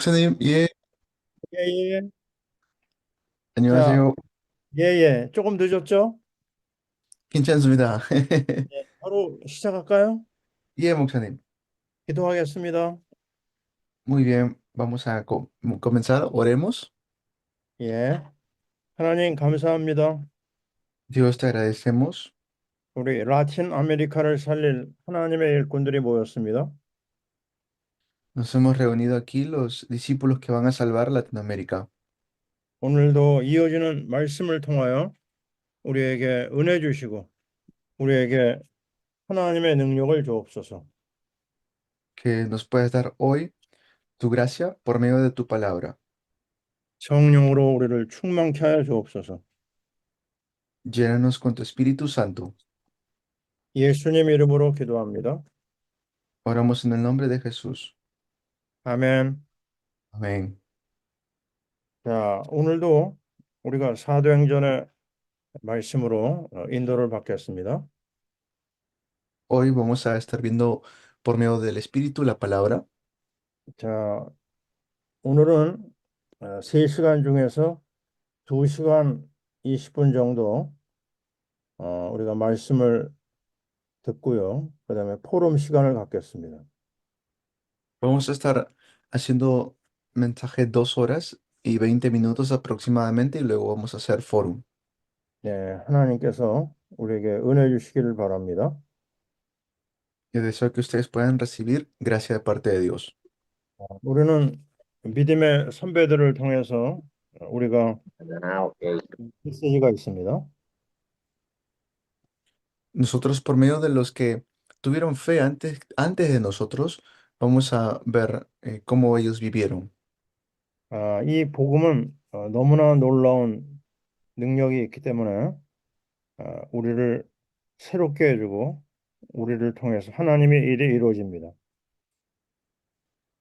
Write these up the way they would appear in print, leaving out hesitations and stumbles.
목사님, 예, 예, 예. 자, 안녕하세요. 예, 예. 조금 늦었죠? 괜찮습니다. 예, 바로 시작할까요? 예, 목사님. 기도하겠습니다. Muy bien, vamos a comenzar. Oremos. 예. 하나님 감사합니다. Dios, te agradecemos. 우리 라틴 아메리카를 살릴 하나님의 일꾼들이 모였습니다. Nos hemos reunido aquí los discípulos que van a salvar Latinoamérica. 오늘도 이어지는 말씀을 통하여 우리에게 은혜 주시고 우리에게 하나님의 능력을 주옵소서. Que nos puedas dar hoy tu gracia por medio de tu palabra. 성령으로 우리를 충만케 하여 주옵소서. Llénanos con tu Espíritu Santo. 예수님 이름으로 기도합니다. Oramos en el nombre de Jesús. 아멘. Amén. 자, 오늘도 우리가 사도행전의 말씀으로 인도를 받겠습니다. Hoy vamos a estar viendo por medio del Espíritu la palabra. 자, 오늘은 3시간 중에서 2시간 20분 정도 우리가 말씀을 듣고요. 그다음에 포럼 시간을 갖겠습니다. Vamos a estar haciendo mensaje 2 horas y 20 minutos aproximadamente y luego vamos a hacer forum. 네, 하나님께서 우리에게 은혜 주시기를 바랍니다. Y deseo que ustedes puedan recibir gracia de parte de Dios. 우리는 믿음의 선배들을 통해서 우리가 메시지가 있습니다. Nosotros, por medio de los que tuvieron fe antes de nosotros, vamos a ver cómo ellos vivieron. 이 복음은 너무나 놀라운 능력이 있기 때문에 우리를 새롭게 해주고 우리를 통해서 하나님의 일이 이루어집니다.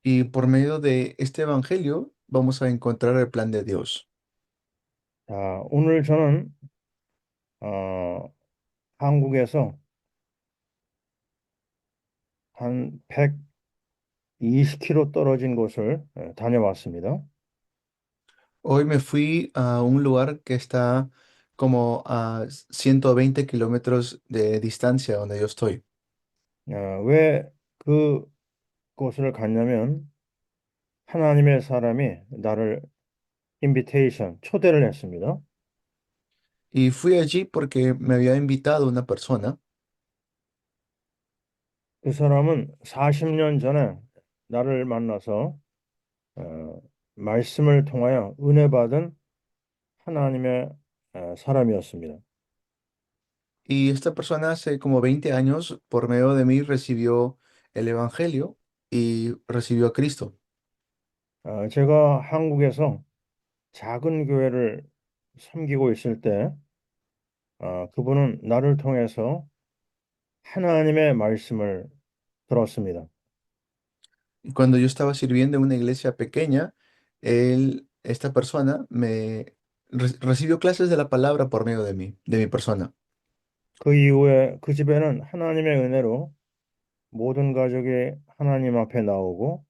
Y por medio de este evangelio vamos a encontrar el plan de Dios. 자, 오늘 저는 어, 한국에서 한 120km 떨어진 곳을 다녀왔습니다. Hoy me fui a un lugar que está como a 120 kilómetros de distancia donde yo estoy. 왜 그곳을 갔냐면 하나님의 사람이 나를 인비테이션 초대를 했습니다. Y fui allí porque me había invitado una persona 그 사람은 40년 전에 나를 만나서 말씀을 통하여 은혜 받은 하나님의 사람이었습니다. y esta persona hace como 20 años por medio de mí recibió el Evangelio y recibió a Cristo. 제가 한국에서 작은 교회를 섬기고 있을 때 그분은 나를 통해서 하나님의 말씀을 들었습니다. Y cuando yo estaba sirviendo en una iglesia pequeña, esta persona recibió clases de la palabra por medio de mí, de mi persona. 그 이후에 그 집에는 하나님의 은혜로 모든 가족이 하나님 앞에 나오고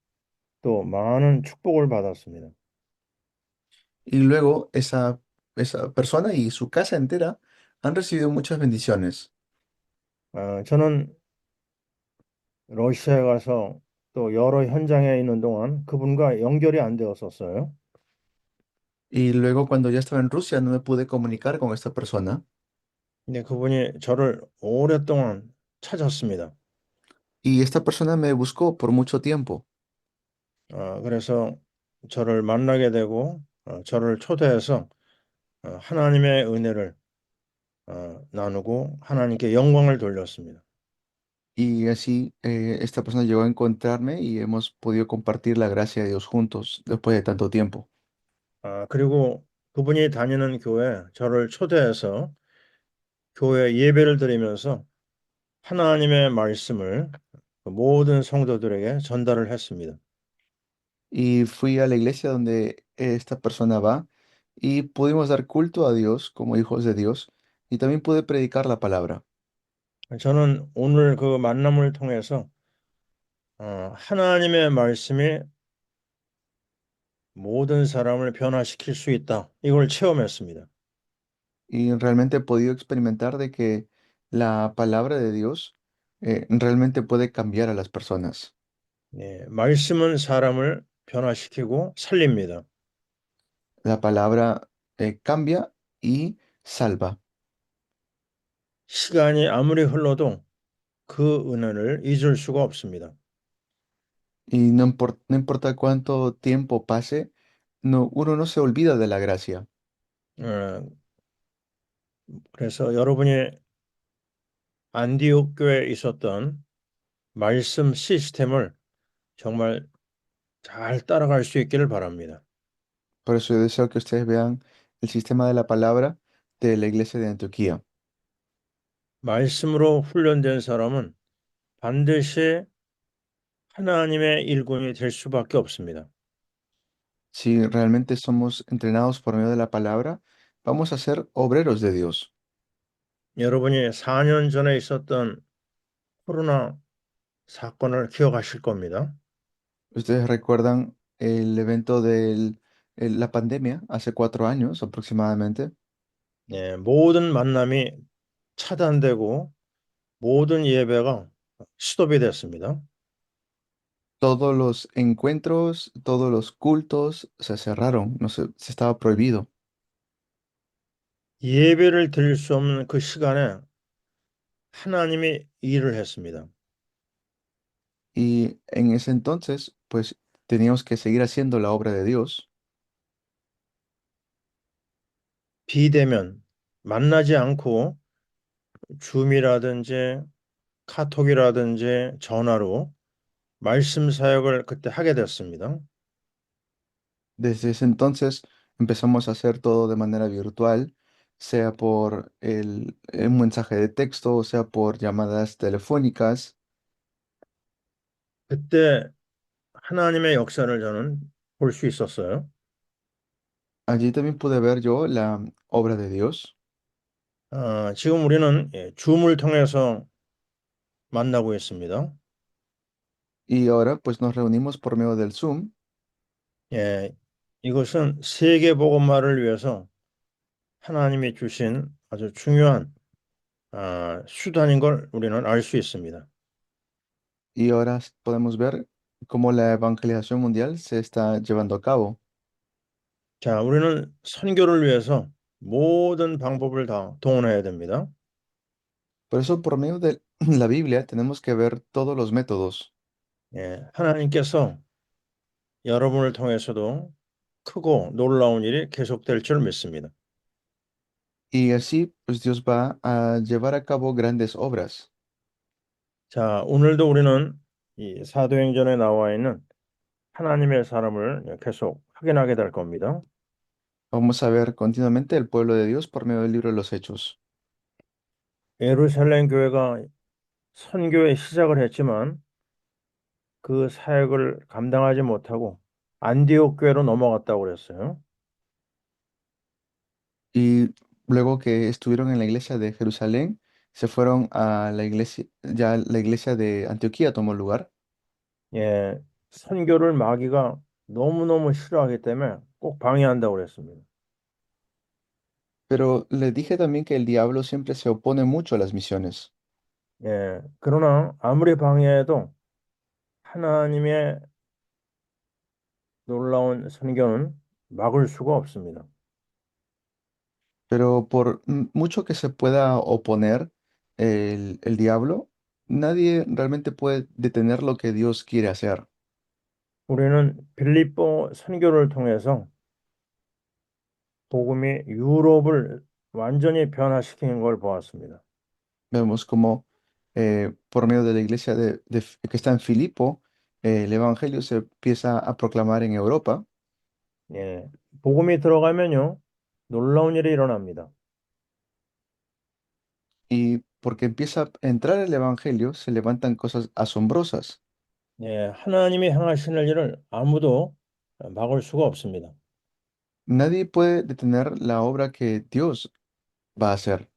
또 많은 축복을 받았습니다. Y luego esa persona y su casa entera han recibido muchas bendiciones. 저는 러시아에 가서 또 여러 현장에 있는 동안 그분과 연결이 안 되었었어요. Y luego cuando ya estaba en Rusia no me pude comunicar con esta persona. 근데 그분이 저를 오랫동안 찾았습니다. Y esta persona me buscó por mucho tiempo. 그래서 저를 만나게 되고 저를 초대해서 하나님의 은혜를 나누고 하나님께 영광을 돌렸습니다. Y así esta persona llegó a encontrarme y hemos podido compartir la gracia de Dios juntos después de tanto tiempo. 그리고 그분이 다니는 교회 저를 초대해서 교회 예배를 드리면서 하나님의 말씀을 그 모든 성도들에게 전달을 했습니다. Y fui a la iglesia donde esta persona va y pudimos dar culto a Dios como hijos de Dios y también pude predicar la palabra. 저는 오늘 그 만남을 통해서 하나님의 말씀이 모든 사람을 변화시킬 수 있다. 이걸 체험했습니다. Y realmente he podido experimentar de que la palabra de Dios realmente puede cambiar a las personas. 예, 말씀은 사람을 변화시키고 살립니다. La palabra cambia y salva. 시간이 아무리 흘러도 그 은혜를 잊을 수가 없습니다. Y no importa cuánto tiempo pase, no, uno no se olvida de la gracia. 어, 그래서 여러분이 안디옥 교회에 있었던 말씀 시스템을 정말 잘 따라갈 수 있기를 바랍니다. Por eso yo deseo que ustedes vean el sistema de la palabra de la iglesia de Antioquía. 말씀으로 훈련된 사람은 반드시 하나님의 일꾼이 될 수밖에 없습니다. Si realmente somos entrenados por medio de la palabra, vamos a ser obreros de Dios. 여러분이 4년 전에 있었던 코로나 사건을 기억하실 겁니다. Ustedes recuerdan el evento de la pandemia hace 4 años aproximadamente. 예, 모든 만남이 차단되고 모든 예배가 스톱이 됐습니다. Todos los encuentros, todos los cultos se cerraron, no se estaba prohibido. 예배를 드릴 수 없는 그 시간에 하나님이 일을 했습니다. Y en ese entonces, pues teníamos que seguir haciendo la obra de Dios. 비대면 만나지 않고 줌이라든지 카톡이라든지 전화로 말씀 사역을 그때 하게 됐습니다. Desde ese entonces empezamos a hacer todo de manera virtual, sea por un mensaje de texto, o sea por llamadas telefónicas. 그때 하나님의 역사를 저는 볼 수 있었어요. Allí también pude ver yo la obra de Dios. 지금 우리는 줌을 통해서 만나고 있습니다. Y ahora pues nos reunimos por medio del Zoom. 예, 이것은 세계 복음화를 위해서 하나님이 주신 아주 중요한 수단인 걸 우리는 알 수 있습니다. Y ahora podemos ver cómo la evangelización mundial se está llevando a cabo. 자, 우리는 선교를 위해서 모든 방법을 다 동원해야 됩니다. Por eso por medio de la Biblia tenemos que ver todos los métodos. 예, 하나님께서 여러분을 통해서도 크고 놀라운 일이 계속될 줄 믿습니다. Y así pues Dios va a llevar a cabo grandes obras. 자, 오늘도 우리는 이 사도행전에 나와 있는 하나님의 사람을 계속 확인하게 될 겁니다. Vamos a ver continuamente el pueblo de Dios por medio del libro de los Hechos. 예루살렘 교회가 선교의 시작을 했지만 그 사역을 감당하지 못하고 안디옥 교회로 넘어갔다고 그랬어요. Y luego que estuvieron en la iglesia de Jerusalén, se fueron a la iglesia, ya la iglesia de Antioquía tomó lugar. 예, 선교를 마귀가 너무너무 싫어하기 때문에 꼭 방해한다고 그랬습니다. Pero les dije también que el diablo siempre se opone mucho a las misiones. 예, 그러나 아무리 방해해도 하나님의 놀라운 선교는 막을 수가 없습니다. Pero por mucho que se pueda oponer el diablo, nadie realmente puede detener lo que Dios quiere hacer. 우리는 빌립보 선교를 통해서 복음이 유럽을 완전히 변화시키는 걸 보았습니다. Vemos como por medio de la iglesia que está en Filipo, el evangelio se empieza a proclamar en Europa. 예, 복음이 들어가면요, 놀라운 일이 일어납니다. Y porque empieza a entrar el evangelio, se levantan cosas asombrosas. 예, 하나님이 행하시는 일을 아무도 막을 수가 없습니다. Nadie puede detener la obra que Dios va a hacer.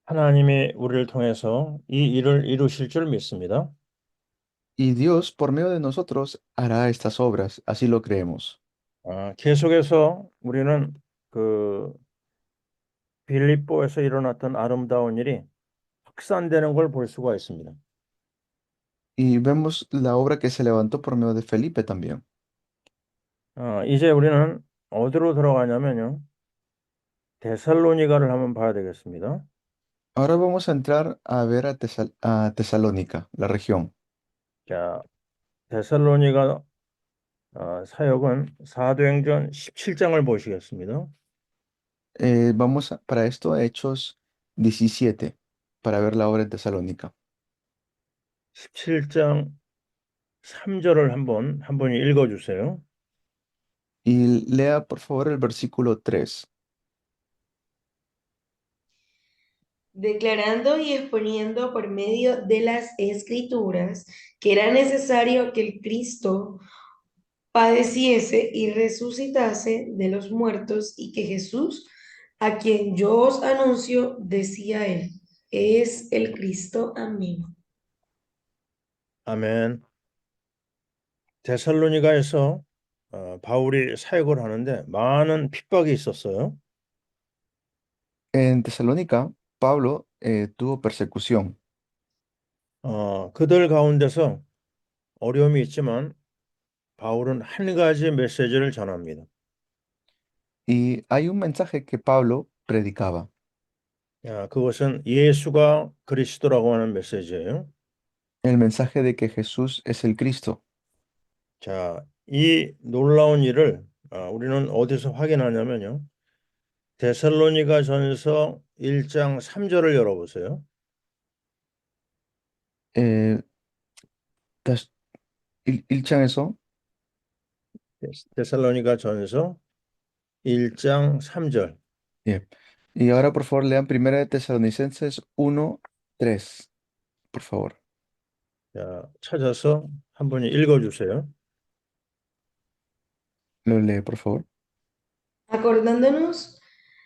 하나님이 우리를 통해서 이 일을 이루실 줄 믿습니다. Y Dios, por medio de nosotros, hará estas obras. Así lo creemos. 계속해서 우리는 그 빌립보에서 일어났던 아름다운 일이 확산되는 걸 볼 수가 있습니다. Y vemos la obra que se levantó por medio de Felipe también. 이제 우리는 어디로 들어가냐면요. 데살로니가를 한번 봐야 되겠습니다. Ahora vamos a entrar a ver a Tesalónica, la región. 자, 데살로니가 사역은 사도행전 17장을 보시겠습니다. Para esto a Hechos 17, para ver la obra en Tesalónica. 17장 3절을 한 분이 읽어 주세요. Y lea por favor el versículo 3. Declarando y exponiendo por medio de las escrituras que era necesario que el Cristo padeciese y resucitase de los muertos y que Jesús, a quien yo os anuncio, decía él, es el Cristo. Amén. 아멘. 데살로니가에서 바울이 사역을 하는데 많은 핍박이 있었어요. En Tesalónica, Pablo tuvo persecución 그들 가운데서 어려움이 있지만 바울은 한 가지 메시지를 전합니다. y hay un mensaje que Pablo predicaba. 그것은 예수가 그리스도라고 하는 메시지예요. El mensaje de que Jesús es el Cristo. 자, 이 놀라운 일을 우리는 어디서 확인하냐면요. 데살로니가 전서 1장 3절을 열어보세요. Eh, tas- Ilchan 데살로니가 전서 1장 3절. Bien. Y ahora por favor lean Primera de Tesalonicenses 1:3, por favor. 자, 찾아서 한 분이 읽어주세요. Lo lee, por favor. Acordándonos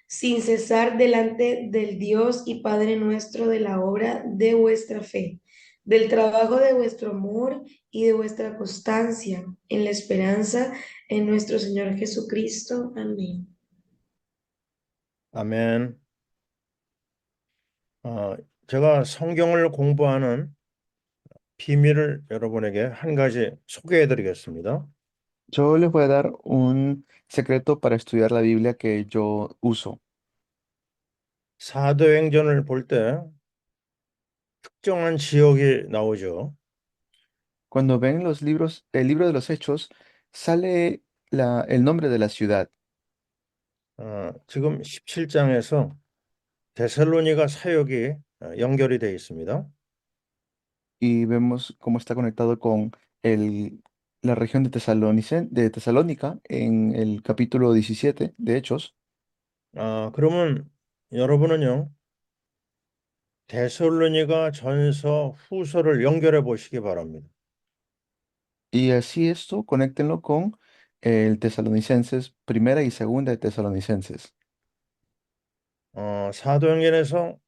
sin cesar delante del Dios y Padre nuestro de la obra de vuestra fe, del trabajo de vuestro amor y de vuestra constancia en la esperanza en nuestro Señor Jesucristo. Amén. 아멘. 제가 성경을 공부하는 비밀을 여러분에게 한 가지 소개해 드리겠습니다. Yo les voy a dar un secreto para estudiar la Biblia que yo uso. 사도행전을 볼 때 특정한 지역이 나오죠. Cuando ven los libros, el libro de los Hechos, sale el nombre de la ciudad. 지금 17장에서 데살로니가 사역이 연결이 되어 있습니다. Y vemos cómo está conectado con la región de Tesalónica en el capítulo 17 de Hechos. 그러면 여러분은요, 데살로니가 전서 후서를 연결해 보시기 바랍니다. Y así esto, conéctenlo con el Tesalonicenses, primera y segunda de Tesalonicenses. 사도행전에서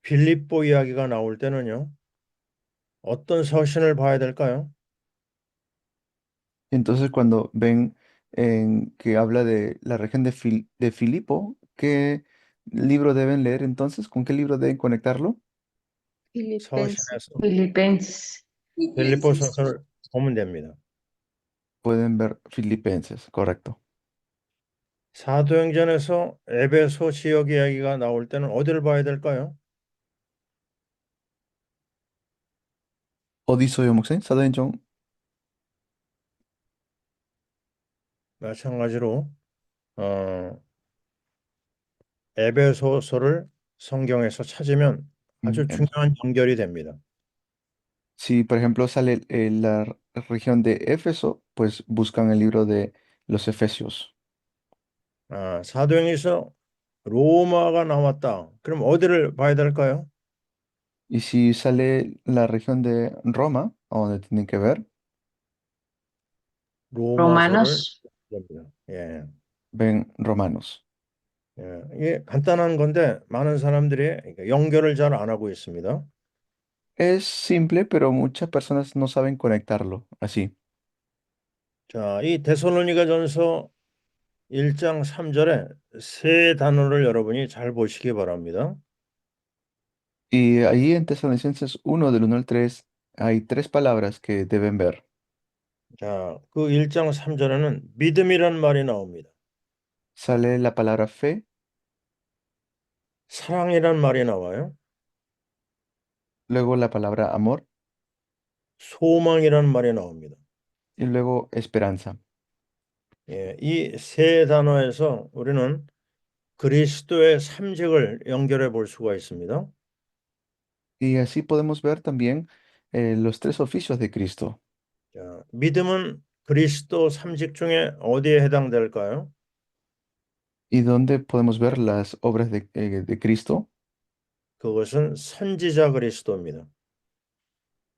빌립보 이야기가 나올 때는요, 어떤 서신을 봐야 될까요? Entonces, cuando ven que habla de la región de Filipo, ¿qué libro deben leer entonces? ¿Con qué libro deben conectarlo? Filipenses. 서신에서 Filipenses. 빌립보서를 보면 됩니다. Pueden ver Filipenses, correcto. 사도행전에서 에베소 지역 이야기가 나올 때는 어디를 봐야 될까요? 어디서 요목생? 사도행전. 마찬가지로 어, 에베소서를 성경에서 찾으면 아주 em, 중요한 연결이 됩니다. Si, por ejemplo, sale la región de Éfeso, pues buscan el libro de los Efesios. 사도행전에서 로마가 나왔다. 그럼 어디를 봐야 될까요? Y si sale la región de Roma, a donde tienen que ver, 로마서를 Romanos. 봅니다. 예. ven Romanos. 이게 간단한 건데 많은 사람들이 연결을 잘 안 하고 있습니다. Es simple, pero muchas personas no saben conectarlo así. 자, 이 데살로니가전서 1장 3절에 세 단어를 여러분이 잘 보시기 바랍니다. Y ahí en Tesalonicenses 1 del 1 al 3 hay tres palabras que deben ver. 자, 그 1장 3절에는 믿음이란 말이 나옵니다. Sale la palabra fe, 사랑이란 말이 나와요. luego la palabra amor 소망이란 말이 나옵니다. y luego esperanza. 예, 이 세 단어에서 우리는 그리스도의 삼직을 연결해 볼 수가 있습니다. Y así podemos ver también los tres oficios de Cristo. 자, 믿음은 그리스도 삼직 중에 어디에 해당될까요? ¿Y dónde podemos ver las obras de Cristo? 그것은 선지자 그리스도입니다.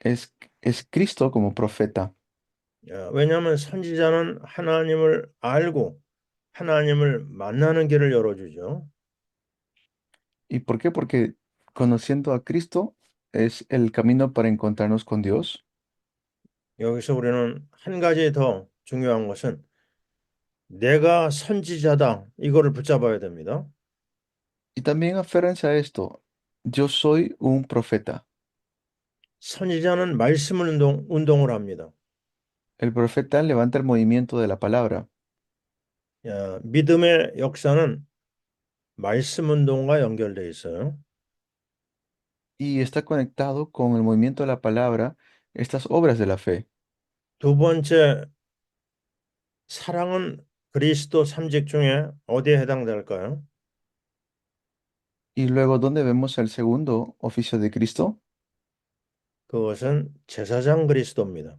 Es, es Cristo como profeta. 왜냐하면 선지자는 하나님을 알고 하나님을 만나는 길을 열어주죠. ¿Y por qué? Porque conociendo a Cristo es el camino para encontrarnos con Dios. 여기서 우리는 한 가지 더 중요한 것은 내가 선지자다 이거를 붙잡아야 됩니다. Y también aférrense a esto. Yo soy un profeta. 선지자는 말씀을 운동을 합니다. El profeta levanta el movimiento de la palabra. 믿음의 역사는 말씀 운동과 연결돼 있어요. Y está conectado con el movimiento de la palabra, estas obras de la fe. 두 번째, 사랑은 그리스도 삼직 중에 어디에 해당될까요? Y luego, ¿dónde vemos el segundo oficio de Cristo? 그것은 제사장 그리스도입니다.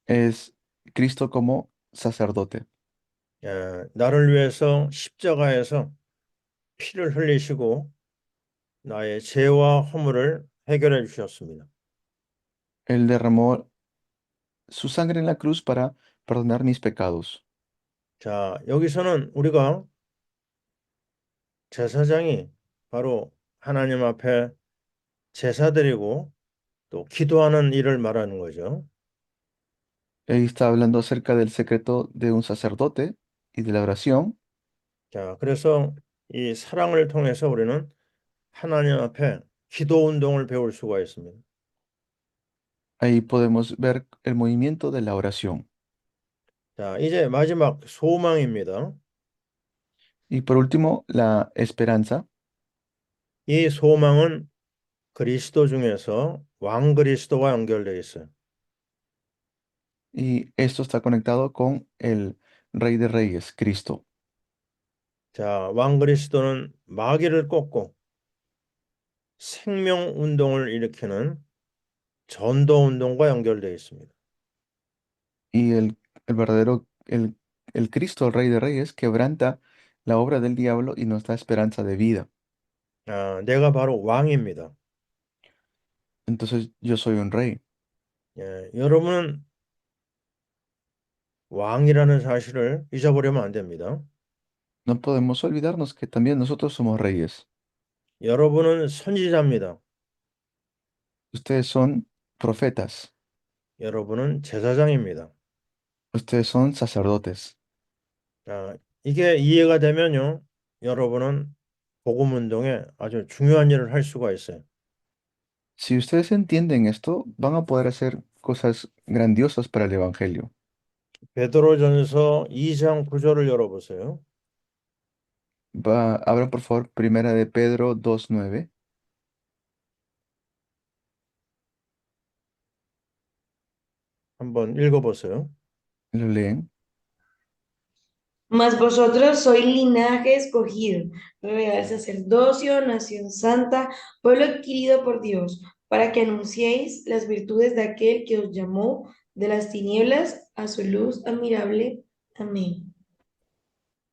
Es Cristo como sacerdote. 나를 위해서 십자가에서 피를 흘리시고 나의 죄와 허물을 해결해 주셨습니다. Él derramó su sangre en la cruz para perdonar mis pecados. 자, 여기서는 우리가 제사장이 바로 하나님 앞에 제사 드리고 또 기도하는 일을 말하는 거죠. Ahí está hablando acerca del secreto de un sacerdote y de la oración. 자, 그래서 이 사랑을 통해서 우리는 하나님 앞에 기도 운동을 배울 수가 있습니다. Ahí podemos ver el movimiento de la oración. 자, 이제 마지막 소망입니다. Y por último, la esperanza. 이 소망은 그리스도 중에서 왕 그리스도와 연결되어 있어요. Y esto está conectado con el Rey de Reyes, Cristo. 자, 왕 그리스도는 마귀를 꺾고 생명 운동을 일으키는 전도 운동과 연결되어 있습니다. Y el verdadero, el Cristo, el Rey de Reyes, quebranta la obra del diablo y nos da esperanza de vida. 내가 바로 왕입니다. Entonces yo soy un rey. 여러분은 왕이라는 사실을 잊어버리면 안 됩니다. No podemos olvidarnos que también nosotros somos reyes. 여러분은 선지자입니다. Ustedes son profetas. 여러분은 제사장입니다. Ustedes son sacerdotes. 이게 이해가 되면요, 여러분은 복음 운동에 아주 중요한 일을 할 수가 있어요. Si ustedes entienden esto, van a poder hacer cosas grandiosas para el Evangelio. 베드로전서 2장 9절을 열어보세요. Abran por favor Primera de Pedro 2:9. 한번 읽어보세요. Lo leen. Mas vosotros sois linaje escogido, real sacerdocio, nación santa, pueblo adquirido por Dios, para que anunciéis las virtudes de aquel que os llamó de las tinieblas a su luz admirable. Amén.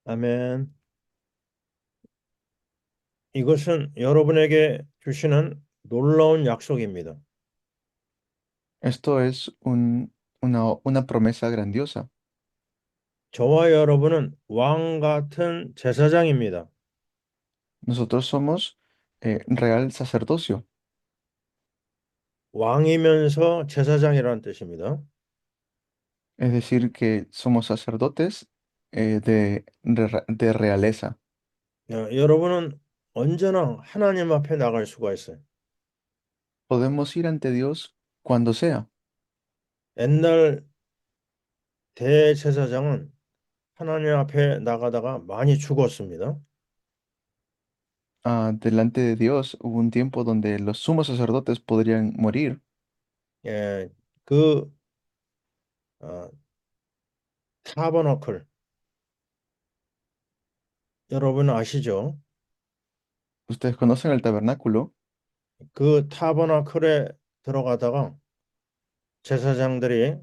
아멘. 이것은 여러분에게 주시는 놀라운 약속입니다. Esto es una promesa grandiosa. 저와 여러분은 왕 같은 제사장입니다. Nosotros somos real sacerdocio. 왕이면서 제사장이라는 뜻입니다. Es decir, que somos sacerdotes de realeza. 여러분은 언제나 하나님 앞에 나갈 수가 있어요. Podemos ir ante Dios cuando sea. 옛날 대제사장은 하나님 앞에 나가다가 많이 죽었습니다. Delante de Dios hubo un tiempo donde los sumos sacerdotes podrían morir. 예, 그 어, 타버너클 여러분 아시죠? Ustedes conocen el tabernáculo. 그 타버너클에 들어가다가 제사장들이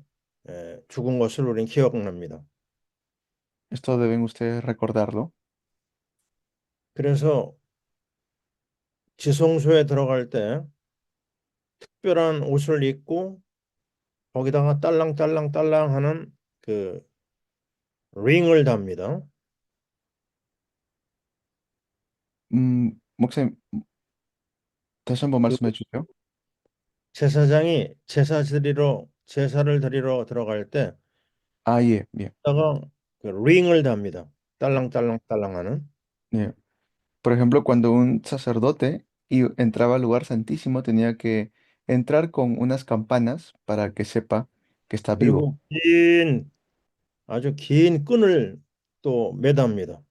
죽은 것을 우린 기억납니다. Esto deben ustedes recordarlo. 그래서 지성소에 들어갈 때 특별한 옷을 입고 거기다가 딸랑딸랑딸랑 하는 그 링을 답니다. 목사님, 다시 한번 그 말씀해 주세요. 제사장이 제사를 드리러 들어갈 때 Yeah, bien. 다가 그 링을 답니다. 딸랑딸랑딸랑 하는. Yeah. Por ejemplo, cuando un sacerdote entraba al lugar santísimo, tenía que entrar con unas campanas para que sepa que está vivo. 그리고 아주 긴 끈을 또 매답니다.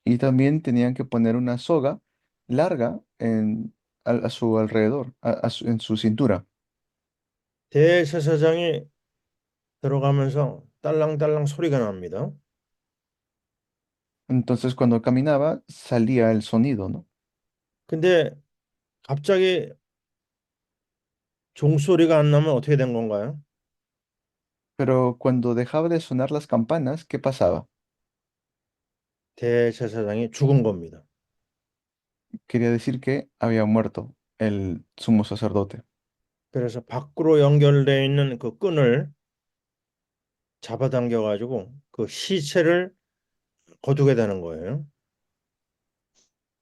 Y también tenían que poner una soga larga a su alrededor, en su cintura. 대제사장이 들어가면서 딸랑딸랑 소리가 납니다. Entonces, cuando caminaba, salía el sonido, ¿no? 근데 갑자기 종소리가 안 나면 어떻게 된 건가요? Pero cuando dejaba de sonar las campanas, ¿qué pasaba? 대제사장이 죽은 겁니다. Quería decir que había muerto el sumo sacerdote. 그래서 밖으로 연결되어 있는 그 끈을 잡아당겨 가지고 그 시체를 거두게 되는 거예요.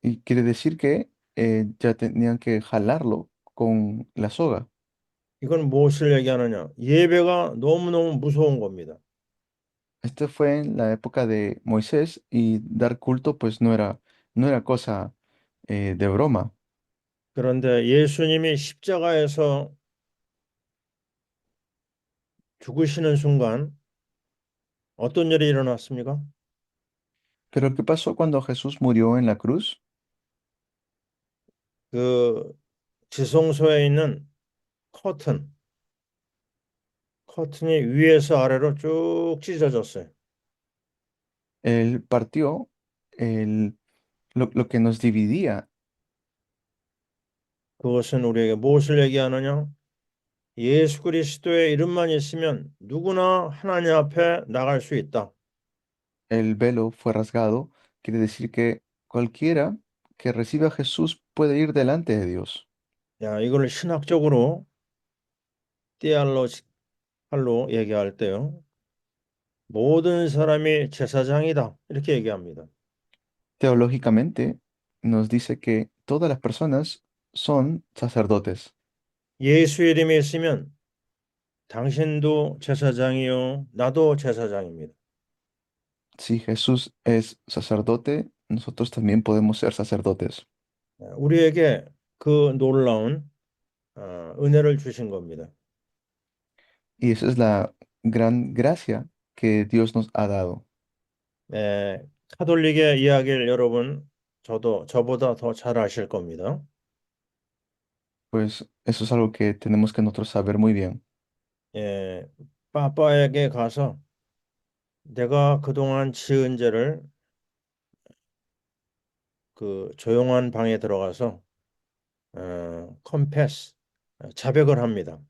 Y quiere decir que ya tenían que jalarlo con la soga. 이건 무엇을 얘기하느냐? 예배가 너무너무 무서운 겁니다. Este fue en la época de Moisés y dar culto pues no era cosa de broma. 그런데 예수님이 십자가에서 죽으시는 순간 어떤 일이 일어났습니까? Pero ¿qué pasó cuando Jesús murió en la cruz? 그 지성소에 있는 커튼, 커튼이 위에서 아래로 쭉 찢어졌어요. Él partió el, lo que nos dividía. 그것은 우리에게 무엇을 얘기하느냐? 예수 그리스도의 이름만 있으면 누구나 하나님 앞에 나갈 수 있다. El velo fue rasgado. Quiere decir que cualquiera que reciba a Jesús puede ir delante de Dios. 야, 이걸 신학적으로 할로 얘기할 때요. 모든 사람이 제사장이다. 이렇게 얘기합니다. Teológicamente nos dice que todas las personas son sacerdotes. 예수 이름이 있으면 당신도 제사장이요. 나도 제사장입니다. Si Jesús es sacerdote, nosotros también podemos ser sacerdotes. 우리에게 그 놀라운 은혜를 주신 겁니다. Y esa es la gran gracia que Dios nos ha dado. 카톨릭의 이야기를 여러분 저보다 더 잘 아실 겁니다. Pues eso es algo que tenemos que nosotros saber muy bien. 예, 빠빠에게 가서 내가 그동안 지은 죄를 그 조용한 방에 들어가서 confess, 자백을 합니다.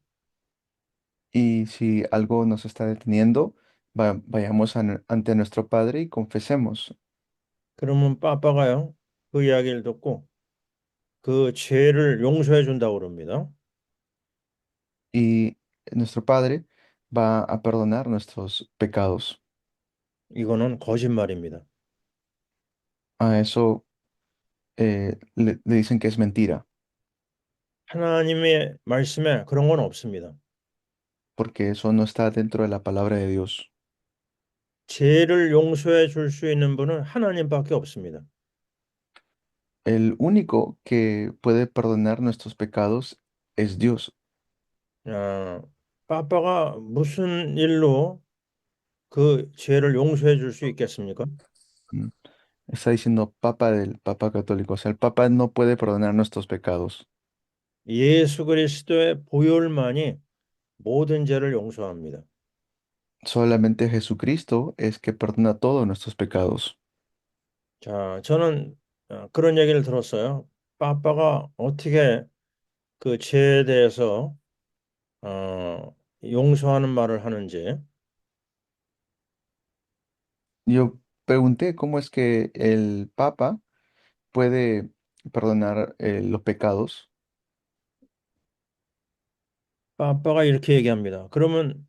Y si algo nos está deteniendo, vayamos ante nuestro Padre y confesemos. 그러면 빠빠가요, 그 이야기를 듣고 그 죄를 용서해 준다고 그럽니다. Y nuestro Padre va a perdonar nuestros pecados. 이거는 거짓말입니다. A eso le dicen que es mentira. 하나님의 말씀에 그런 건 없습니다. porque eso no está dentro de la palabra de Dios. 죄를 용서해 줄 수 있는 분은 하나님밖에 없습니다. El único que puede perdonar nuestros pecados es Dios. 아, 빠빠가 무슨 일로 그 죄를 용서해 줄 수 있겠습니까? Mm. Está diciendo Papa del Papa Católico. O sea, el Papa no puede perdonar nuestros pecados. 예수 그리스도의 보혈만이 모든 죄를 용서합니다. Solamente Jesucristo es que perdona todos nuestros pecados. 자, 저는 그런 얘기를 들었어요. 빠빠가 어떻게 그 죄에 대해서 용서하는 말을 하는지. Yo pregunté cómo es que el Papa puede perdonar los pecados. 빠빠가 이렇게 얘기합니다. 그러면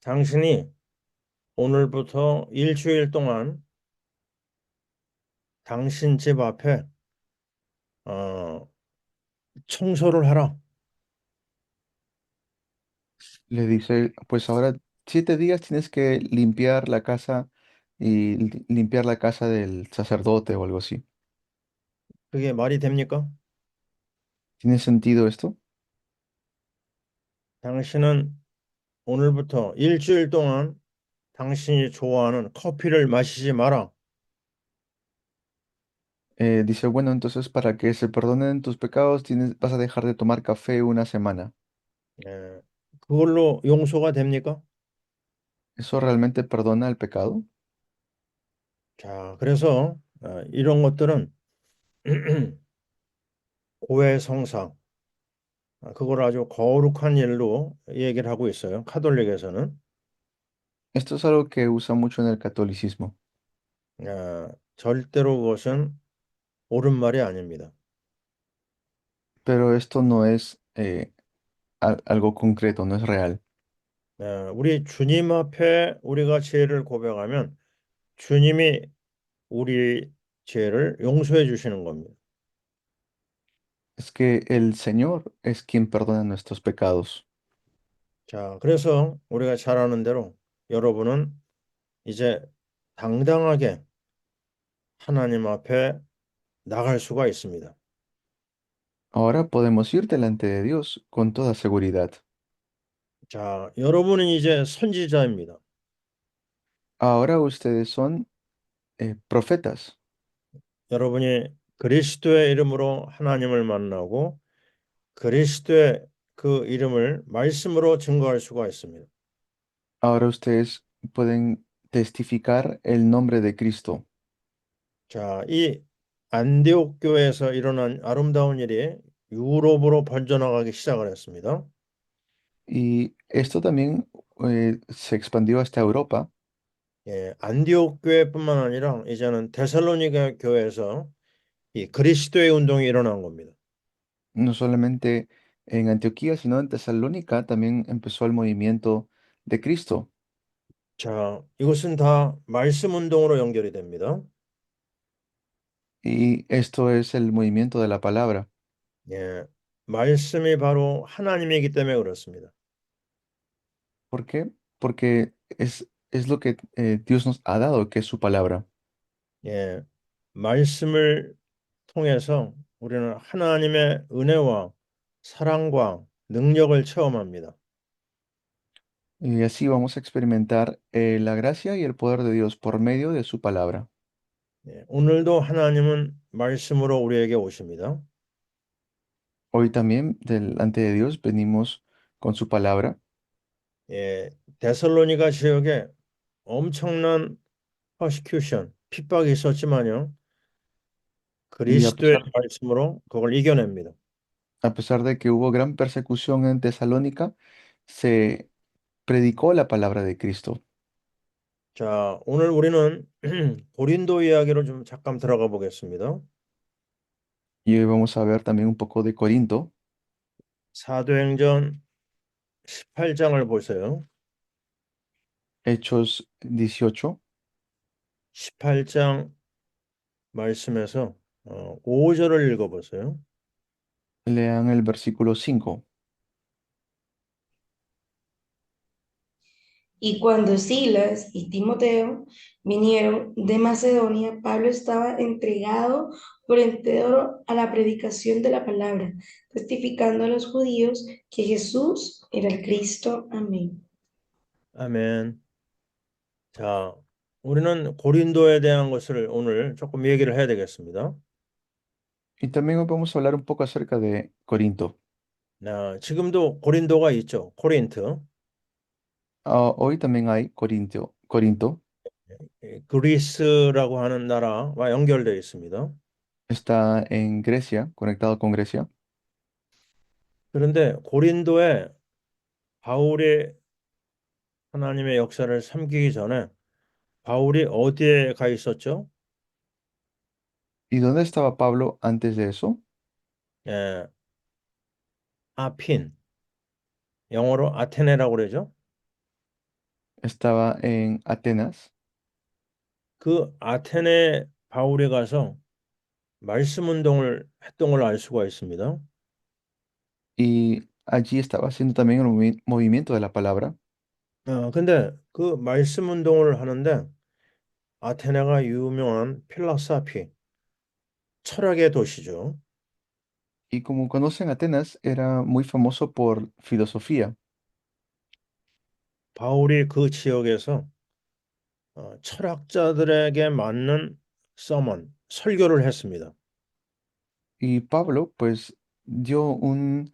당신이 오늘부터 일주일 동안 당신 집 앞에 어, 청소를 하라. Le dice, pues ahora 7 días tienes que limpiar la casa y limpiar la casa del sacerdote o algo así. 그게 말이 됩니까? ¿Tiene sentido esto? 당신은 오늘부터 일주일 동안 당신이 좋아하는 커피를 마시지 마라. Dice, bueno, entonces para que se perdonen tus pecados vas a dejar de tomar café una semana. 예, 그걸로 용서가 됩니까? ¿Eso realmente perdona el pecado? 자, 그래서 이런 것들은 고해성사, 그걸 아주 거룩한 일로 얘기를 하고 있어요. 카톨릭에서는. Esto es algo que usa mucho en el catolicismo, 절대로 그것은 옳은 말이 아닙니다. pero esto no es algo concreto, no es real. 우리 주님 앞에 우리가 죄를 고백하면 주님이 우리 죄를 용서해 주시는 겁니다. Es que el Señor es quien perdona nuestros pecados. 자, 그래서 우리가 잘 아는 대로 여러분은 이제 당당하게 하나님 앞에 나갈 수가 있습니다. Ahora podemos ir delante de Dios con toda seguridad. 자, 여러분은 이제 선지자입니다. Ahora ustedes son profetas. 여러분이 그리스도의 이름으로 하나님을 만나고 그리스도의 그 이름을 말씀으로 증거할 수가 있습니다. Ahora ustedes pueden testificar el nombre de Cristo. 자, 이 안디옥 교회에서 일어난 아름다운 일이 유럽으로 번져나가기 시작을 했습니다. Y esto también se expandió hasta Europa. 예, 안디옥 교회뿐만 아니라 이제는 데살로니가 교회에서 이 그리스도의 운동이 일어난 겁니다. No solamente en Antioquía, sino en Tesalónica también empezó el movimiento de Cristo. 자, 이것은 다 말씀 운동으로 연결이 됩니다. Y esto es el movimiento de la palabra. 예, 말씀이 바로 하나님이기 때문에 그렇습니다. ¿Por qué? Porque es lo que Dios nos ha dado, que es su palabra. 예, 말씀을 통해서 우리는 하나님의 은혜와 사랑과 능력을 체험합니다. Y así vamos a experimentar la gracia y el poder de Dios por medio de su palabra. 예, 오늘도 하나님은 말씀으로 우리에게 오십니다. Hoy también delante de Dios venimos con su palabra. 예, 데살로니가 지역에 엄청난 퍼시큐션, 핍박이 있었지만요. Y 그리스도의 말씀으로 그걸 이겨냅니다. a pesar de que hubo gran persecución en Tesalónica, se predicó la palabra de Cristo. 자, 오늘 우리는 고린도 이야기로 좀 잠깐 들어가 보겠습니다. Y hoy vamos a ver también un poco de Corinto, 사도행전 18장을 보세요. Hechos 18. 18장 말씀에서 5절을 읽어보세요. Lean el versículo 5. Y cuando Silas y Timoteo vinieron de Macedonia, Pablo estaba entregado por entero a la predicación de la palabra, testificando a los judíos que Jesús era el Cristo. Amén. 아멘. 자, 우리는 고린도에 대한 것을 오늘 조금 얘기를 해야 되겠습니다. Y también hoy vamos a hablar un poco acerca de Corinto. 지금도 고린도가 있죠. 코린트. Hoy también hay Corinto 그리스라고 하는 나라와 연결되어 있습니다. está en Grecia, conectado con Grecia. 그런데 고린도에 바울이 하나님의 역사를 섬기기 전에 바울이 어디에 가 있었죠? ¿Y dónde estaba Pablo antes de eso? 예, 아핀, 영어로 아테네라고 그러죠. Estaba en Atenas 그 아테네 바울이 가서 말씀 운동을 했던 걸 알 수가 있습니다. y allí estaba haciendo también el movimiento de la palabra. 근데 그 말씀 운동을 하는데 아테네가 유명한 필라사피, 철학의 도시죠. Y como conocen, Atenas era muy famoso por filosofía. 바울이 그 지역에서 철학자들에게 맞는 서먼, 설교를 했습니다. Y Pablo, pues, dio un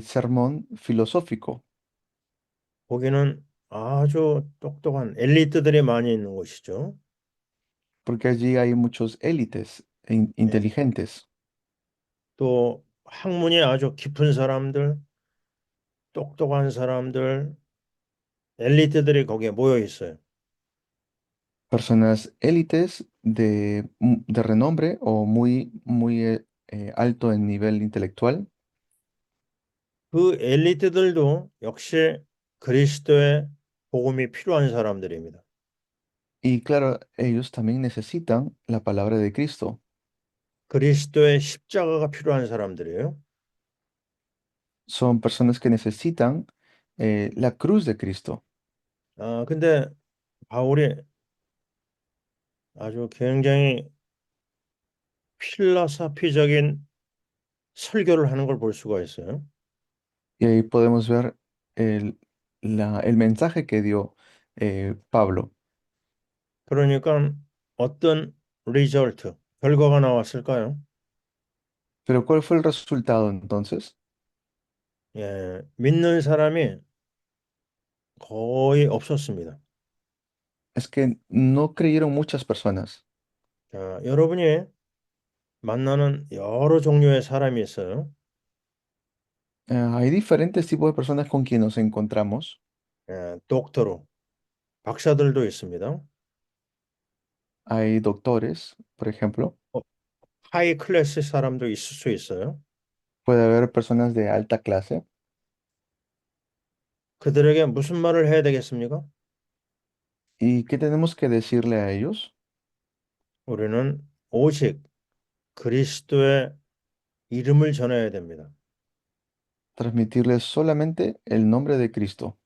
sermón filosófico, 거기는 아주 똑똑한 엘리트들이 많이 있는 곳이죠. porque allí hay muchos élites 예, inteligentes, 또 학문이 아주 깊은 사람들, 똑똑한 사람들, 엘리트들이 거기에 모여 있어요. personas élites de renombre o muy alto en nivel intelectual. 그 엘리트들도 역시 그리스도의 복음이 필요한 사람들입니다. Y claro, ellos también necesitan la palabra de Cristo. 그리스도의 십자가가 필요한 사람들이에요. Son personas que necesitan la cruz de Cristo. 근데 바울이 아주 굉장히 필라사피적인 설교를 하는 걸 볼 수가 있어요. Y ahí podemos ver el, el mensaje que dio Pablo. 그러니까 어떤 리절트, 결과가 나왔을까요? Pero ¿cuál fue el resultado entonces? 믿는 사람이 거의 없었습니다. Es que no creyeron muchas personas. 여러분이 만나는 여러 종류의 사람이 있어요. Hay diferentes tipos de personas con quienes nos encontramos. 독터로, 박사들도 있습니다. Hay doctores, por ejemplo. 어, 하이 클래스 사람도 있을 수 있어요. Puede haber personas de alta clase. 그들에게 무슨 말을 해야 되겠습니까? ¿Y qué tenemos que decirle a ellos? 우리는 오직 그리스도의 이름을 전해야 됩니다. Transmitirles solamente el nombre de Cristo.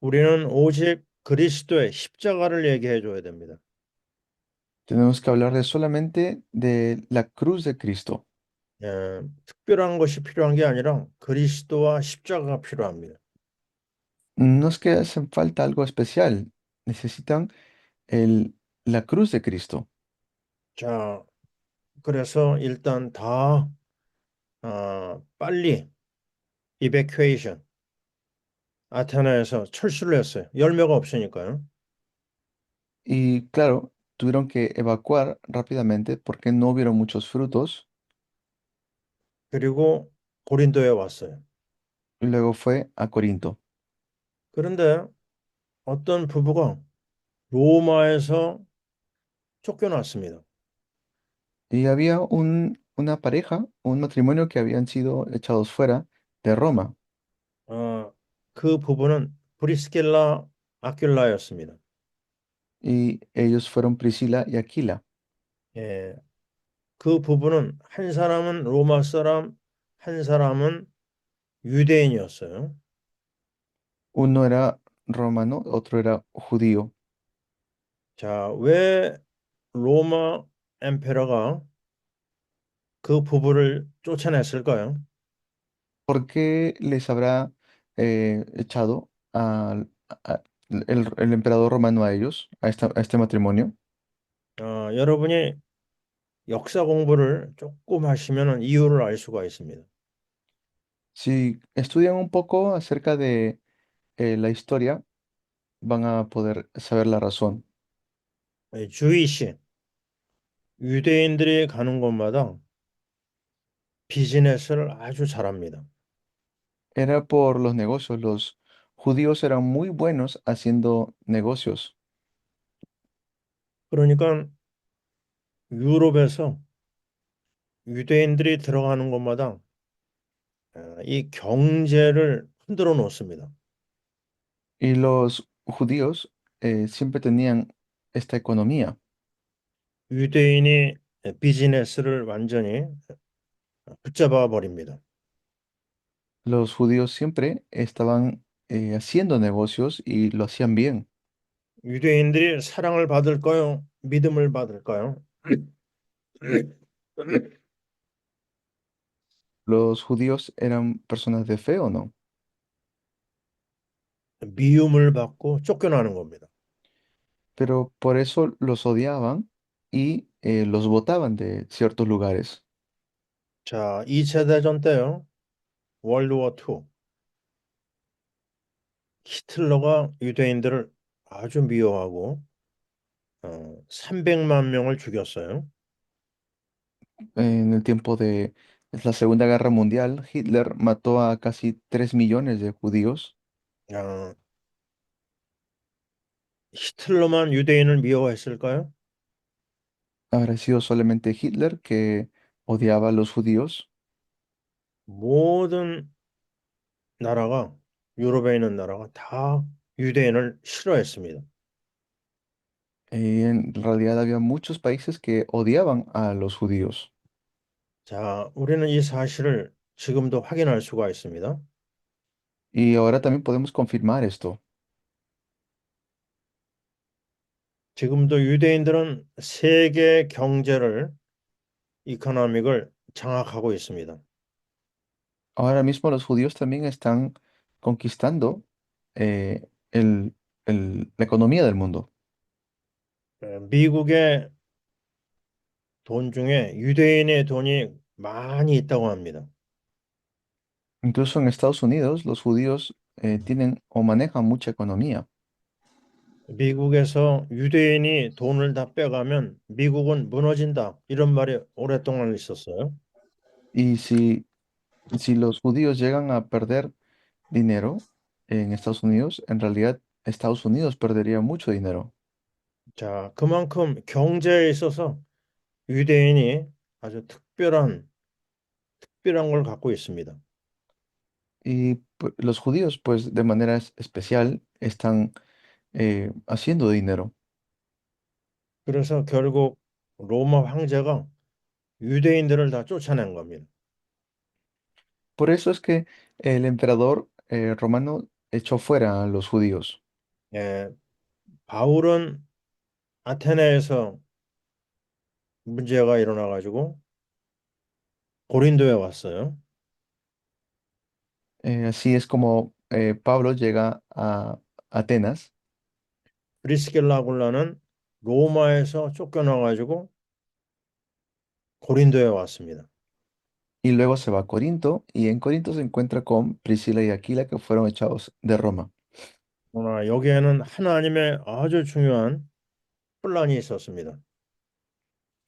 우리는 오직 그리스도의 십자가를 얘기해 줘야 됩니다. Tenemos que hablarles solamente de la cruz de Cristo. 특별한 것이 필요한 게 아니라 그리스도와 십자가가 필요합니다. No es que hacen falta algo especial, necesitan la cruz de Cristo. 자, 그래서 일단 다 빨리 이베큐에이션 아테네에서 철수를 했어요. 열매가 없으니까요. Y claro, tuvieron que evacuar rápidamente porque no hubieron muchos frutos. 그리고 고린도에 왔어요. Y luego fue a Corinto. 그런데 어떤 부부가 로마에서 쫓겨났습니다. Y había una pareja, un matrimonio que habían sido echados fuera de Roma. 그 부부는 브리스길라 아큘라였습니다. Y ellos fueron Priscila y Aquila. 예, 그 부부는 한 사람은 로마 사람, 한 사람은 유대인이었어요. Uno era romano, otro era judío. 자, 왜 로마 엠페러가 그 부부를 쫓아냈을까요? ¿Por qué les habrá echado el emperador romano a ellos, a este matrimonio? 여러분이 역사 공부를 조금 하시면 이유를 알 수가 있습니다. Si estudian un poco acerca de la historia, van a poder saber la razón. 주이시, 유대인들이 가는 곳마다 비즈니스를 아주 잘합니다. Era por los negocios. Los judíos eran muy buenos haciendo negocios. 그러니까 유럽에서 유대인들이 들어가는 곳마다 이 경제를 흔들어 놓습니다. Y los judíos siempre tenían esta economía. 유대인이 비즈니스를 완전히 붙잡아 버립니다. Los judíos siempre estaban haciendo negocios y lo hacían bien. 유대인들이 사랑을 받을까요? 믿음을 받을까요? ¿Los judíos eran personas de fe o no? 미움을 받고 쫓겨나는 겁니다. Pero por eso los odiaban y los botaban de ciertos lugares. 자, 2차 대전 때요. 월드워 2. 히틀러가 유대인들을 아주 미워하고 300만 명을 죽였어요. En el tiempo de la Segunda Guerra Mundial, Hitler mató a casi 3 millones de judíos. 어, 히틀러만 유대인을 미워했을까요? ¿Habrá sido solamente Hitler que odiaba a los judíos? 모든 나라가 유럽에 있는 나라가 다 유대인을 싫어했습니다. En realidad había muchos países que odiaban a los judíos. 자, 우리는 이 사실을 지금도 확인할 수가 있습니다. Y ahora también podemos confirmar esto. 지금도 유대인들은 세계 경제를 이코노믹을 장악하고 있습니다. Ahora mismo los judíos también están conquistando eh, el- la economía del mundo. 미국의 돈 중에 유대인의 돈이 많이 있다고 합니다. Incluso en Estados Unidos, los judíos tienen o manejan mucha economía. 미국에서 유대인이 돈을 다 빼가면 미국은 무너진다. 이런 말이 오랫동안 있었어요. Y si los judíos llegan a perder dinero en Estados Unidos, en realidad Estados Unidos perdería mucho dinero. 자, 그만큼 경제에 있어서 유대인이 아주 특별한 걸 갖고 있습니다. Y los judíos, pues de manera especial, están haciendo dinero. 그래서 결국 로마 황제가 유대인들을 다 쫓아낸 겁니다. Por eso es que el emperador romano echó fuera a los judíos. 예, 바울은 아테네에서 문제가 일어나 가지고 고린도에 왔어요. Así es como Pablo llega a Atenas 브리스길라 아굴라는 로마에서 쫓겨나 가지고 고린도에 왔습니다. y luego se va a Corinto y en Corinto se encuentra con Priscila y Aquila que fueron echados de Roma. 그러나 여기에는 하나님의 아주 중요한 혼란이 있었습니다.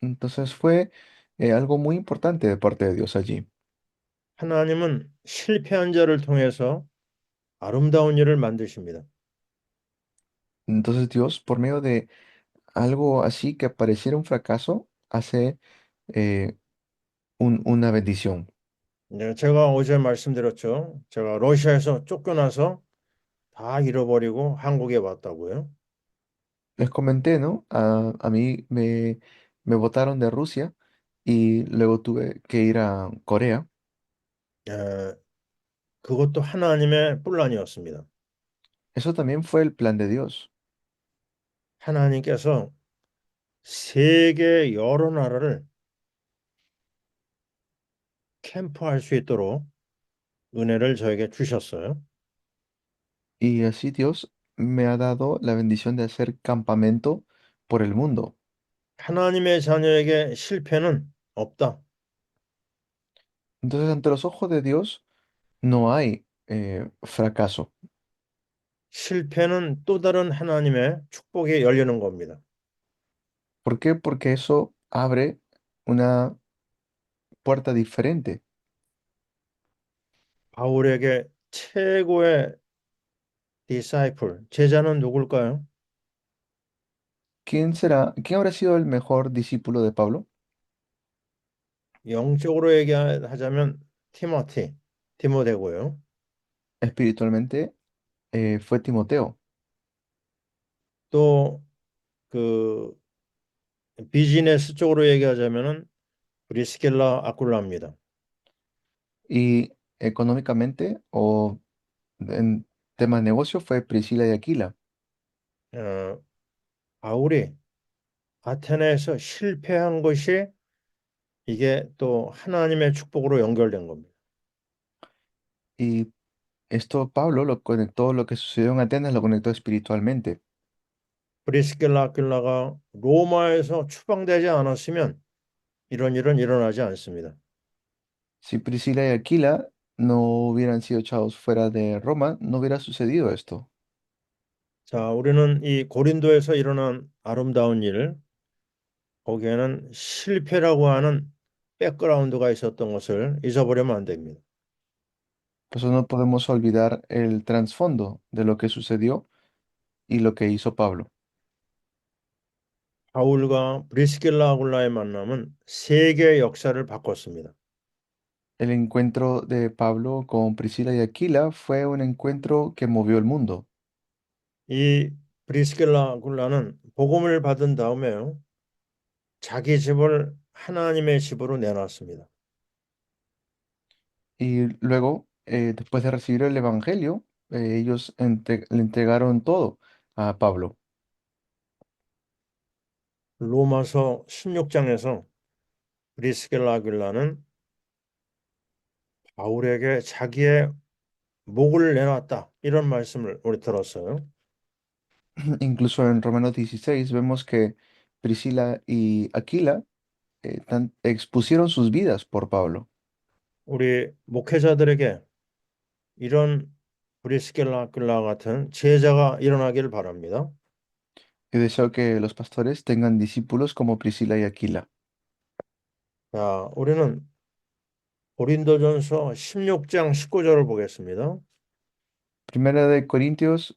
Entonces fue algo muy importante de parte de Dios allí. 하나님은 실패한 자를 통해서 아름다운 일을 만드십니다. Entonces Dios, por medio de algo así que pareciera un fracaso, hace eh, una bendición. 네, 제가 어제 말씀드렸죠. 제가 러시아에서 쫓겨나서 다 잃어버리고 한국에 왔다고요. Les comenté, ¿no? A mí me botaron de Rusia y luego tuve que ir a Corea. 에, 그것도 하나님의 혼란이었습니다. Eso también fue el plan de Dios. 하나님께서 세계 여러 나라를 캠프할 수 있도록 은혜를 저에게 주셨어요. Y así Dios me ha dado la bendición de hacer campamento por el mundo. 하나님의 자녀에게 실패는 없다. Entonces, ante los ojos de Dios no hay fracaso. 실패는 또 다른 하나님의 축복이 열리는 겁니다. ¿Por qué? Porque eso abre una puerta diferente. 바울에게 최고의 디사이플, 제자는 누굴까요? ¿Quién habrá sido el mejor discípulo de Pablo? 영적으로 얘기하자면 디모데고요. Espiritualmente fue Timoteo. 또 그 비즈니스 쪽으로 얘기하자면은 브리스길라 아굴라입니다. Y económicamente o en temas de negocio fue Priscila y Aquila. 어, 바울이 아테네에서 실패한 것이 이게 또 하나님의 축복으로 연결된 겁니다. Y esto Pablo lo conectó, lo que sucedió en Atenas lo conectó espiritualmente. 브리스길라 아굴라가 로마에서 추방되지 않았으면 이런 일은 일어나지 않습니다. Si Priscila y Aquila no hubieran sido echados fuera de Roma, no hubiera sucedido esto. 자, 우리는 이 고린도에서 일어난 아름다운 일, 거기에는 실패라고 하는 백그라운드가 있었던 것을 잊어버리면 안 됩니다. Por eso no podemos olvidar el trasfondo de lo que sucedió y lo que hizo Pablo. 바울과 브리스길라 아굴라의 만남은 세계의 역사를 바꿨습니다. El encuentro de Pablo con Priscila y Aquila fue un encuentro que movió el mundo. 이 브리스길라 아굴라는 복음을 받은 다음에 자기 집을 하나님의 집으로 내놨습니다. Y luego, después de recibir el Evangelio, ellos le entregaron todo a Pablo. 로마서 16장에서 브리스길라 아굴라는 바울에게 자기의 목을 내놨다. 이런 말씀을 우리 들었어요. Incluso en Romanos 16 vemos que Priscila y Aquila expusieron sus vidas por Pablo. 우리 목회자들에게 이런 브리스길라 아굴라 같은 제자가 일어나길 바랍니다. Y deseo que los pastores tengan discípulos como Priscila y Aquila. 자, 우리는 고린도전서 16장 19절을 보겠습니다. Primera de Corintios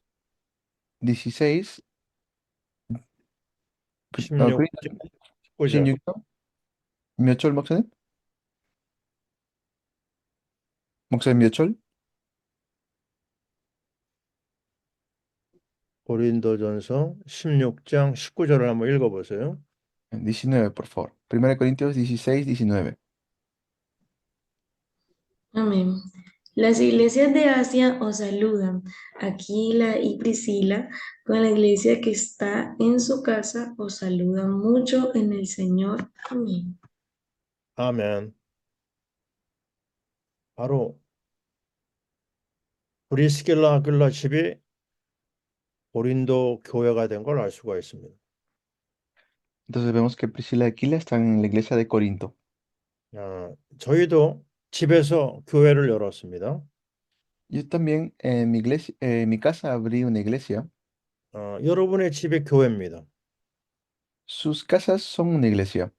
16, Corintios 16장 19절. 16장 몇 절 목사님? 목사님 몇 절? 고린도전서 16장 19절을 한번 읽어보세요. 19, por favor. Primera de Corintios 16, 19. Amén. Las iglesias de Asia os saludan. Aquila y Priscila, con la iglesia que está en su casa, os saludan mucho en el Señor. Amén. 아멘. 바로 브리스길라 아굴라 집이 고린도 교회가 된 걸 알 수가 있습니다. Entonces vemos que Priscila y Aquila están en la iglesia de Corinto. 저희도 집에서 교회를 열었습니다. Yo también en mi iglesia, en mi casa abrí una iglesia. 여러분의 집이 교회입니다. Sus casas son una iglesia.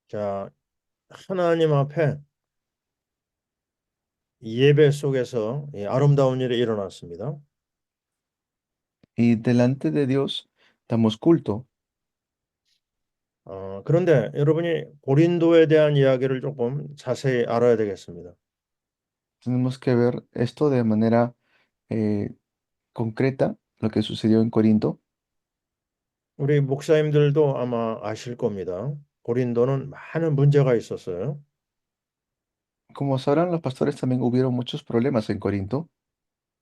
자, 하나님 앞에 예배 속에서 아름다운 일이 일어났습니다. Y delante de Dios damos culto. 그런데 여러분이 고린도에 대한 이야기를 조금 자세히 알아야 되겠습니다. Tenemos que ver esto de manera eh, concreta, lo que sucedió en Corinto. 우리 목사님들도 아마 아실 겁니다. 고린도는 많은 문제가 있었어요. Como sabrán, los pastores también hubieron muchos problemas en Corinto.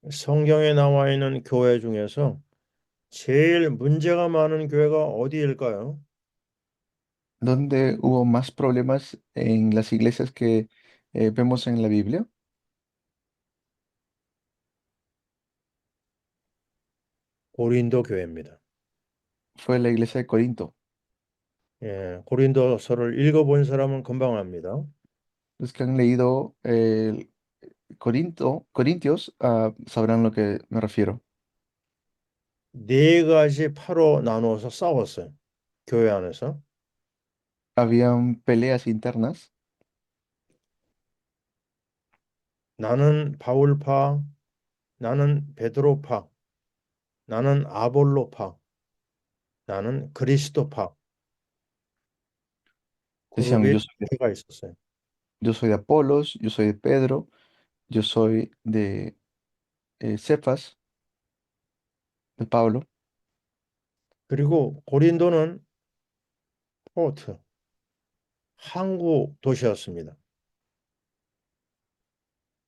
성경에 나와 있는 교회 중에서 제일 문제가 많은 교회가 어디일까요? ¿Dónde hubo más problemas en las iglesias que vemos en la Biblia? 고린도 교회입니다. Fue la iglesia de Corinto. 예, 고린도서를 읽어본 사람은 금방 압니다. Los que han leído Corintios sabrán lo que me refiero. 네 가지 파로 나누어서 싸웠어요. 교회 안에서. Habían peleas internas. 나는 바울파, 나는 베드로파, 나는 아볼로파, 나는 그리스도파 Decían, 그룹이 두 개가 있었어요. yo soy de Apolos, yo soy de Pedro, yo soy de Cefas, de Pablo. 그리고 고린도는 포트, 항구 도시였습니다.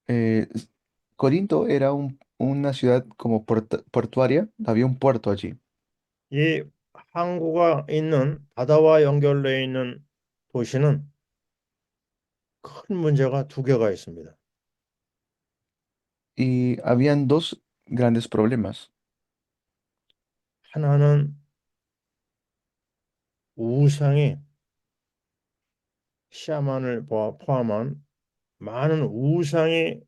Eh, s- Corinto era una ciudad como portuaria, había un puerto allí. 이 항구가 있는 바다와 연결되어 있는 도시는 큰 문제가 두 개가 있습니다. Y habían dos grandes problemas. 하나는 우상이 샤만을 포함한 많은 우상이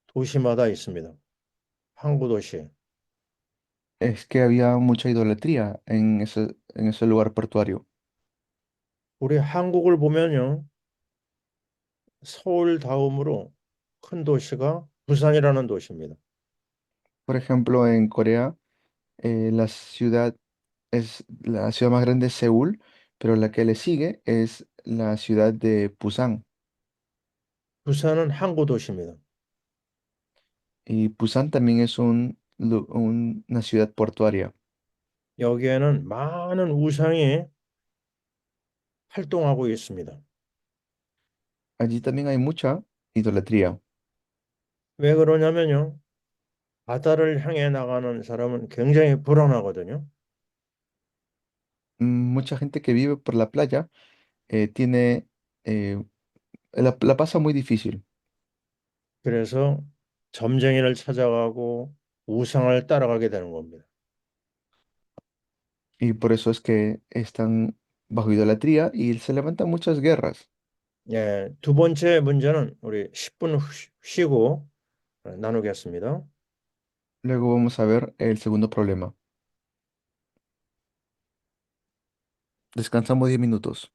도시마다 있습니다. 항구 도시에. Es que había mucha idolatría en ese lugar portuario. 우리 한국을 보면요. 서울 다음으로 큰 도시가 부산이라는 도시입니다. Por ejemplo, en Corea, la ciudad más grande es Seúl, pero la que le sigue es la ciudad de Pusan. 부산은 항구 도시입니다. Y Pusan también es una ciudad portuaria. 여기에는 많은 우상이 활동하고 있습니다. Allí también hay mucha idolatría. 왜 그러냐면요. 바다를 향해 나가는 사람은 굉장히 불안하거든요. Mucha gente que vive por la playa tiene, eh, la pasa muy difícil. 그래서 점쟁이를 찾아가고 우상을 따라가게 되는 겁니다. Y por eso es que están bajo idolatría y se levantan muchas guerras. 예, 두 번째 문제는 우리 10분 쉬고 나누겠습니다. Luego vamos a ver el segundo problema. Descansamos 10 minutos.